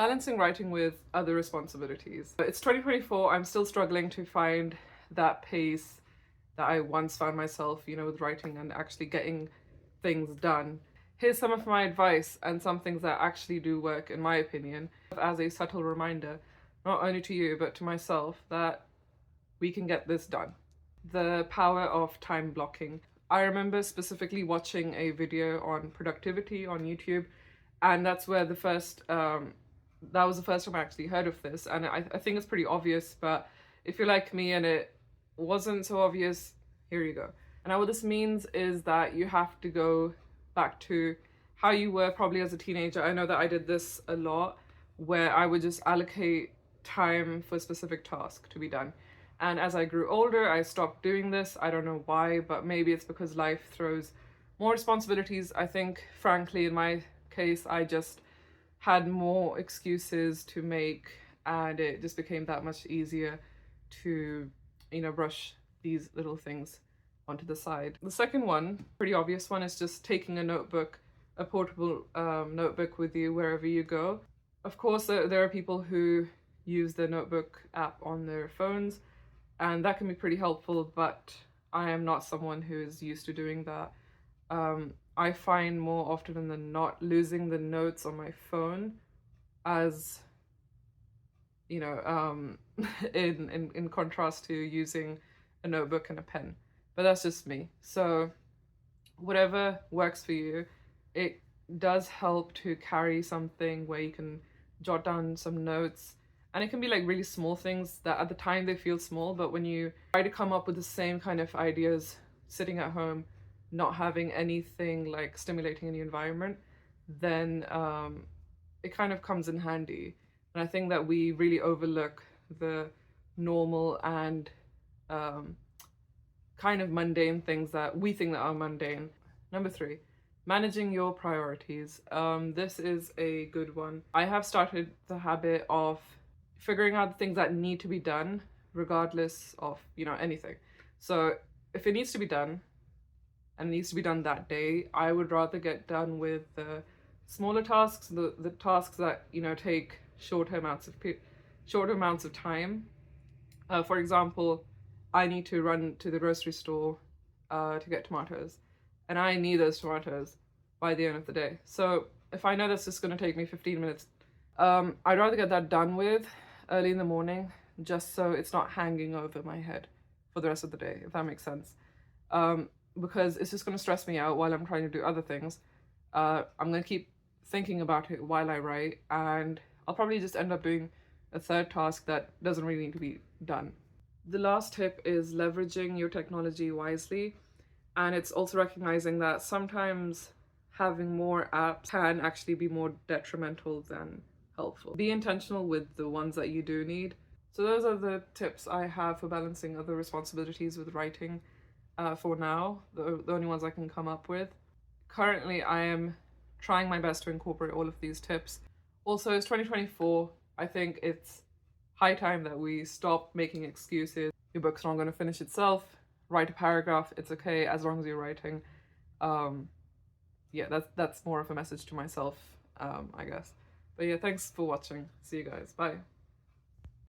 Balancing writing with other responsibilities. It's 2024, I'm still struggling to find that pace that I once found myself, with writing and actually getting things done. Here's some of my advice and some things that actually do work, in my opinion, as a subtle reminder, not only to you, but to myself, that we can get this done. The power of time blocking. I remember specifically watching a video on productivity on YouTube, and that's where that was the first time I actually heard of this, and I think it's pretty obvious, but if you're like me and it wasn't so obvious, here you go. And what this means is that you have to go back to how you were probably as a teenager. I know that I did this a lot, where I would just allocate time for a specific task to be done. And as I grew older, I stopped doing this. I don't know why, but maybe it's because life throws more responsibilities. I think, frankly, in my case, I just had more excuses to make, and it just became that much easier to, brush these little things onto the side. The second one, pretty obvious one, is just taking a notebook, a portable notebook with you wherever you go. Of course, there are people who use the notebook app on their phones, and that can be pretty helpful, but I am not someone who is used to doing that. I find more often than not losing the notes on my phone as, in contrast to using a notebook and a pen. But that's just me. So whatever works for you, it does help to carry something where you can jot down some notes. And it can be like really small things that at the time they feel small, but when you try to come up with the same kind of ideas sitting at home, not having anything like stimulating in the environment, then it kind of comes in handy. And I think that we really overlook the normal and kind of mundane things that we think that are mundane. Number 3, managing your priorities. This is a good one. I have started the habit of figuring out the things that need to be done regardless of, anything. So if it needs to be done and it needs to be done that day, I would rather get done with the smaller tasks, the tasks that, take shorter amounts of time. For example, I need to run to the grocery store to get tomatoes, and I need those tomatoes by the end of the day. So if I know that's just going to take me 15 minutes, I'd rather get that done with early in the morning, just so it's not hanging over my head for the rest of the day, if that makes sense. Because it's just going to stress me out while I'm trying to do other things. I'm going to keep thinking about it while I write, and I'll probably just end up doing a third task that doesn't really need to be done. The last tip is leveraging your technology wisely, and it's also recognizing that sometimes having more apps can actually be more detrimental than helpful. Be intentional with the ones that you do need. So those are the tips I have for balancing other responsibilities with writing for now, the only ones I can come up with. Currently, I am trying my best to incorporate all of these tips. Also, it's 2024. I think it's high time that we stop making excuses. Your book's not going to finish itself. Write a paragraph. It's okay as long as you're writing. Yeah, that's more of a message to myself, I guess. But yeah, thanks for watching. See you guys. Bye.